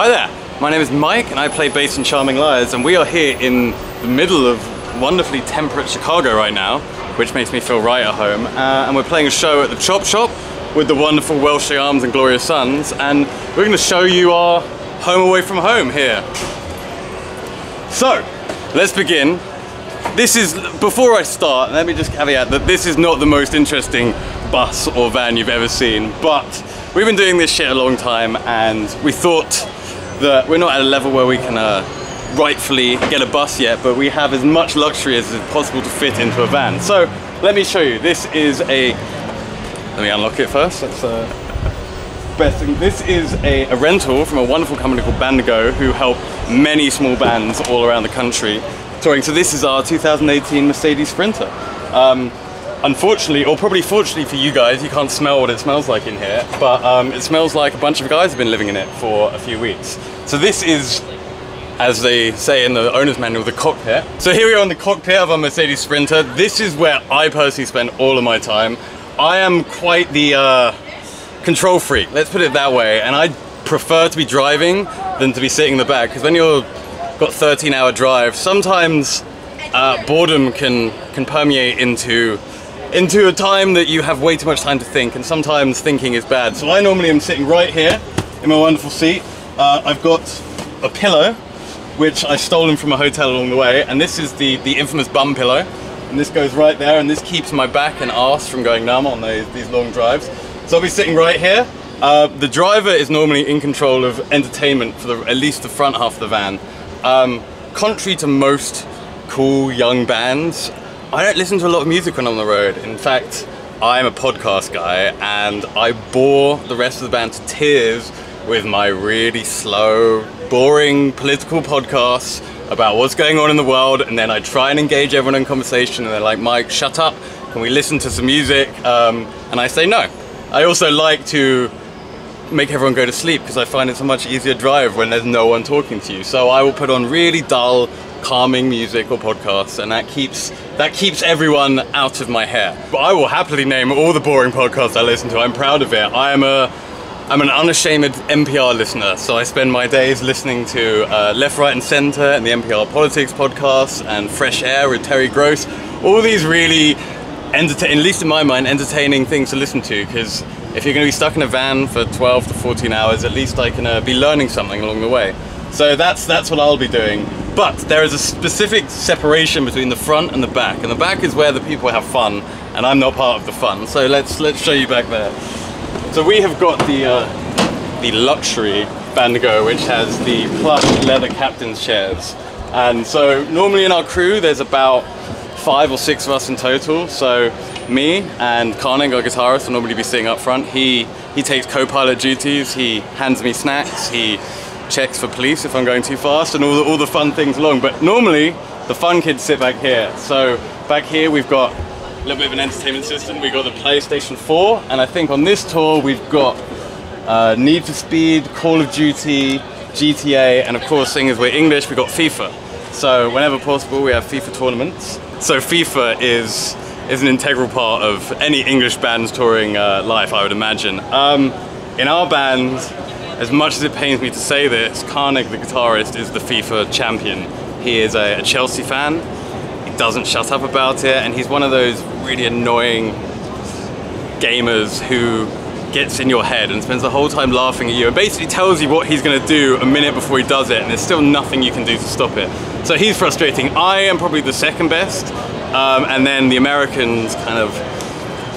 Hi there, my name is Mike and I play bass in Charming Liars, and we are here in the middle of wonderfully temperate Chicago right now, which makes me feel right at home, and we're playing a show at the Chop Shop with the wonderful Welshly Arms and Glorious Sons, and we're going to show you our home away from home here. So, let's begin. This is, before I start, let me just caveat that this is not the most interesting bus or van you've ever seen, but we've been doing this shit a long time and we thought that we're not at a level where we can rightfully get a bus yet, but we have as much luxury as is possible to fit into a van. So let me show you. This is let me unlock it first. That's best thing. This is a rental from a wonderful company called Bandigo, who help many small bands all around the country touring. So this is our 2018 Mercedes Sprinter. Unfortunately, or probably fortunately for you guys, you can't smell what it smells like in here, but it smells like a bunch of guys have been living in it for a few weeks. So this is, as they say in the owner's manual, the cockpit. So here we are in the cockpit of our Mercedes Sprinter. This is where I personally spend all of my time. I am quite the control freak, let's put it that way, and I prefer to be driving than to be sitting in the back, because when you've got 13-hour drive, sometimes boredom can permeate into a time that you have way too much time to think, and sometimes thinking is bad. So I normally am sitting right here in my wonderful seat. I've got a pillow, which I've stolen from a hotel along the way, and this is the infamous bum pillow, and this goes right there, and this keeps my back and arse from going numb on these long drives. So I'll be sitting right here. The driver is normally in control of entertainment for at least the front half of the van. Contrary to most cool young bands, I don't listen to a lot of music when I'm on the road. In fact, I'm a podcast guy and I bore the rest of the band to tears with my really slow, boring political podcasts about what's going on in the world, and then I try and engage everyone in conversation and they're like, Mike, shut up, can we listen to some music? And I say no. I also like to make everyone go to sleep because I find it's a much easier drive when there's no one talking to you. So I will put on really dull, calming music or podcasts, and that keeps everyone out of my hair. But I will happily name all the boring podcasts I listen to. I'm proud of it. I'm an unashamed NPR listener, so I spend my days listening to Left, Right and Centre and the NPR Politics podcast and Fresh Air with Terry Gross. All these really at least in my mind, entertaining things to listen to, because if you're going to be stuck in a van for 12 to 14 hours, at least I can be learning something along the way. So that's what I'll be doing. But there is a specific separation between the front and the back, and the back is where the people have fun, and I'm not part of the fun. So let's show you back there. So we have got the luxury Bandigo, which has the plush leather captain's chairs. And so normally in our crew, there's about 5 or 6 of us in total. So me and Karnig, our guitarist, will normally be sitting up front. He takes co-pilot duties, he hands me snacks, he checks for police if I'm going too fast, and all the fun things along. But normally the fun kids sit back here. So back here we've got a little bit of an entertainment system. We've got the PlayStation 4, and I think on this tour we've got Need for Speed, Call of Duty, GTA, and of course, seeing as we're English, we've got FIFA. So whenever possible we have FIFA tournaments. So FIFA is an integral part of any English band's touring life, I would imagine. In our band, as much as it pains me to say this, Karnig, the guitarist, is the FIFA champion. He is a Chelsea fan. He doesn't shut up about it, and he's one of those really annoying gamers who gets in your head and spends the whole time laughing at you and basically tells you what he's going to do a minute before he does it, and there's still nothing you can do to stop it. So he's frustrating. I am probably the second best, and then the Americans kind of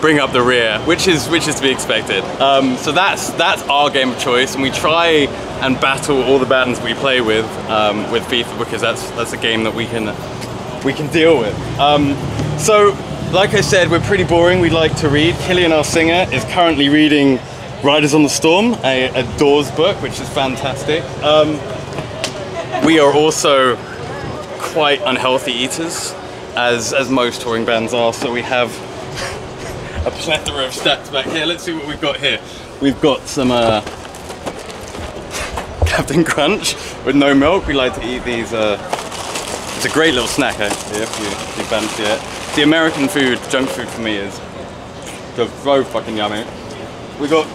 bring up the rear, which is to be expected. So that's our game of choice, and we try and battle all the bands we play with FIFA, because that's a game that we can deal with. So like I said, we're pretty boring. We like to read. Killian, our singer, is currently reading Riders on the Storm, a Doors book, which is fantastic. We are also quite unhealthy eaters, as most touring bands are, so we have a plethora of snacks back here. Let's see what we've got here. We've got some Captain Crunch with no milk. We like to eat these. It's a great little snack, actually, if you fancy it. The American food, junk food for me, is just so fucking yummy. We got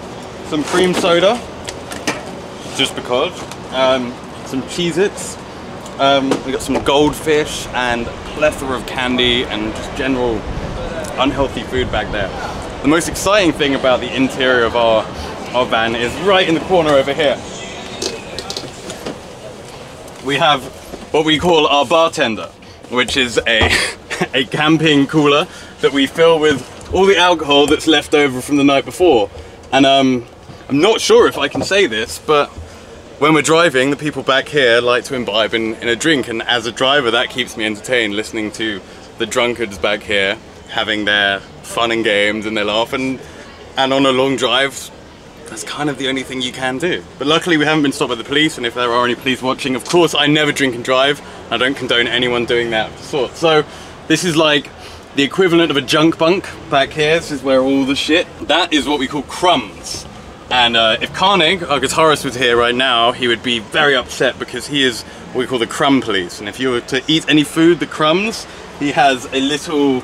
some cream soda, just because. some Cheez-Its, we got some goldfish and a plethora of candy and just general unhealthy food back there. The most exciting thing about the interior of our van is right in the corner over here. We have what we call our bartender, which is a camping cooler that we fill with all the alcohol that's left over from the night before. And I'm not sure if I can say this, but when we're driving, the people back here like to imbibe in a drink, and as a driver that keeps me entertained, listening to the drunkards back here having their fun and games and their laugh, and on a long drive that's kind of the only thing you can do. But luckily we haven't been stopped by the police, and if there are any police watching, of course I never drink and drive. I don't condone anyone doing that sort. So this is like the equivalent of a junk bunk back here. This is where all the shit, that is what we call crumbs. And if Carnig, our guitarist, was here right now, he would be very upset because he is what we call the crumb police. And if you were to eat any food, the crumbs, he has a little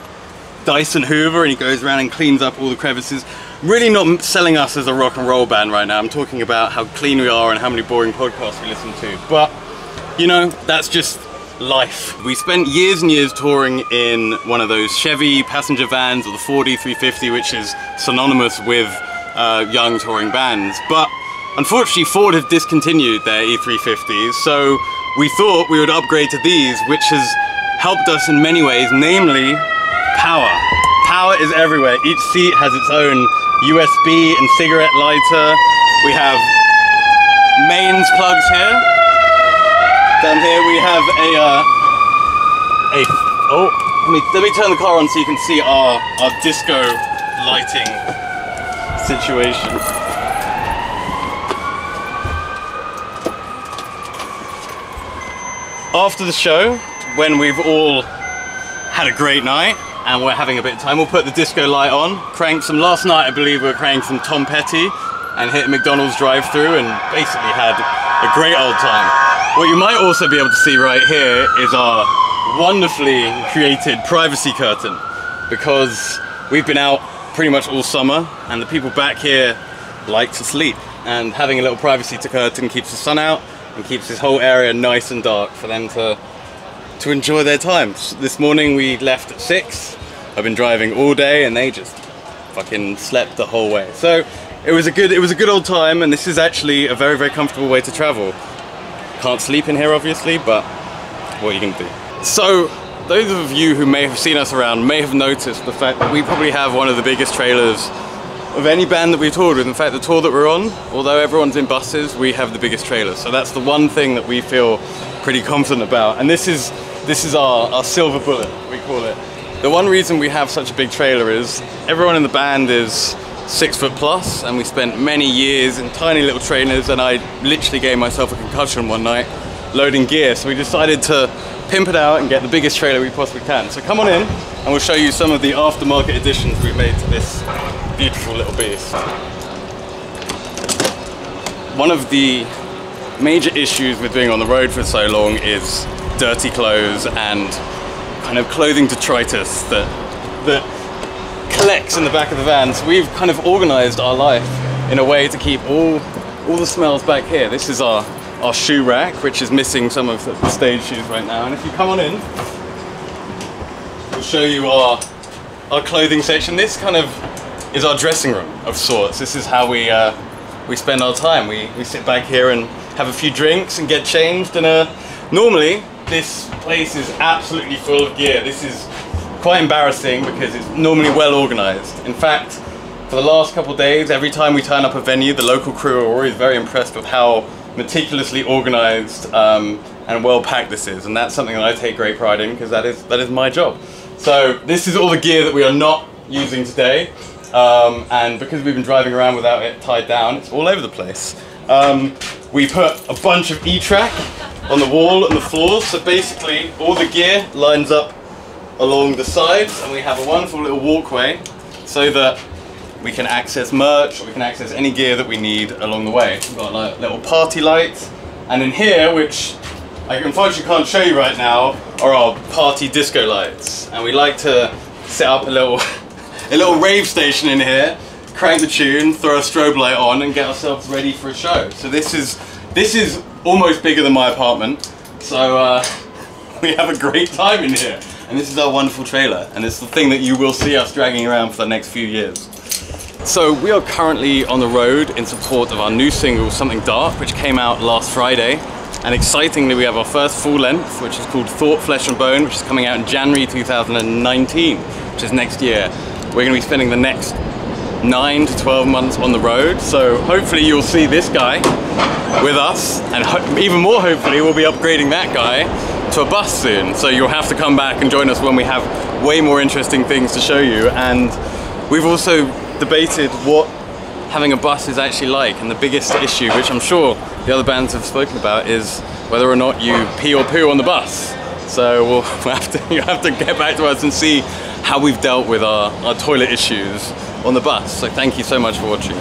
Dyson Hoover and he goes around and cleans up all the crevices. Really not selling us as a rock and roll band right now. I'm talking about how clean we are and how many boring podcasts we listen to. But, you know, that's just life. We spent years and years touring in one of those Chevy passenger vans, or the Ford E350, which is synonymous with young touring bands. But unfortunately Ford have discontinued their E350s, so we thought we would upgrade to these, which has helped us in many ways, namely power. Power is everywhere. Each seat has its own USB and cigarette lighter. We have mains plugs here. Down here we have let me turn the car on so you can see our disco lighting situation. After the show, when we've all had a great night and we're having a bit of time, we'll put the disco light on, crank some. Last night I believe we were cranking some Tom Petty and hit a McDonald's drive-through and basically had a great old time. What you might also be able to see right here is our wonderfully created privacy curtain, because we've been out pretty much all summer and the people back here like to sleep, and having a little privacy curtain keeps the sun out and keeps this whole area nice and dark for them to enjoy their time. This morning we left at 6. I've been driving all day and they just fucking slept the whole way. So it was a good old time, and this is actually a very, very comfortable way to travel. Can't sleep in here obviously, but what are you gonna do? So those of you who may have seen us around may have noticed the fact that we probably have one of the biggest trailers of any band that we've toured with. In fact, the tour that we're on, although everyone's in buses, we have the biggest trailer. So that's the one thing that we feel pretty confident about. And this is our silver bullet, we call it. The one reason we have such a big trailer is everyone in the band is 6 foot plus, and we spent many years in tiny little trailers, and I literally gave myself a concussion one night loading gear. So we decided to pimp it out and get the biggest trailer we possibly can. So come on in and we'll show you some of the aftermarket additions we've made to this beautiful little beast. One of the major issues with being on the road for so long is dirty clothes and kind of clothing detritus that collects in the back of the van. So we've kind of organized our life in a way to keep all the smells back here. This is our shoe rack, which is missing some of the stage shoes right now. And if you come on in, we'll show you our clothing section. This kind of is our dressing room of sorts. This is how we spend our time. We sit back here and have a few drinks and get changed. And normally this place is absolutely full of gear. This is quite embarrassing because it's normally well organized. In fact, for the last couple of days, every time we turn up a venue, the local crew are always very impressed with how meticulously organized and well packed this is, and that's something that I take great pride in, because that is my job. So this is all the gear that we are not using today, and because we've been driving around without it tied down, it's all over the place. We put a bunch of E-track on the wall and the floors, so basically all the gear lines up along the sides, and we have a wonderful little walkway so that we can access merch, or we can access any gear that we need along the way. We've got like little party lights, and in here, which I unfortunately can't show you right now, are our party disco lights. And we like to set up a little rave station in here, crank the tune, throw a strobe light on, and get ourselves ready for a show. So this is almost bigger than my apartment. So we have a great time in here. And this is our wonderful trailer, and it's the thing that you will see us dragging around for the next few years. So we are currently on the road in support of our new single, Something Dark, which came out last Friday. And excitingly, we have our first full length, which is called Thought, Flesh and Bone, which is coming out in January 2019, which is next year. We're gonna be spending the next 9 to 12 months on the road. So hopefully you'll see this guy with us, and even more hopefully we'll be upgrading that guy to a bus soon. So you'll have to come back and join us when we have way more interesting things to show you. And we've also debated what having a bus is actually like, and the biggest issue, which I'm sure the other bands have spoken about, is whether or not you pee or poo on the bus. So you'll have to get back to us and see how we've dealt with our toilet issues on the bus. So thank you so much for watching.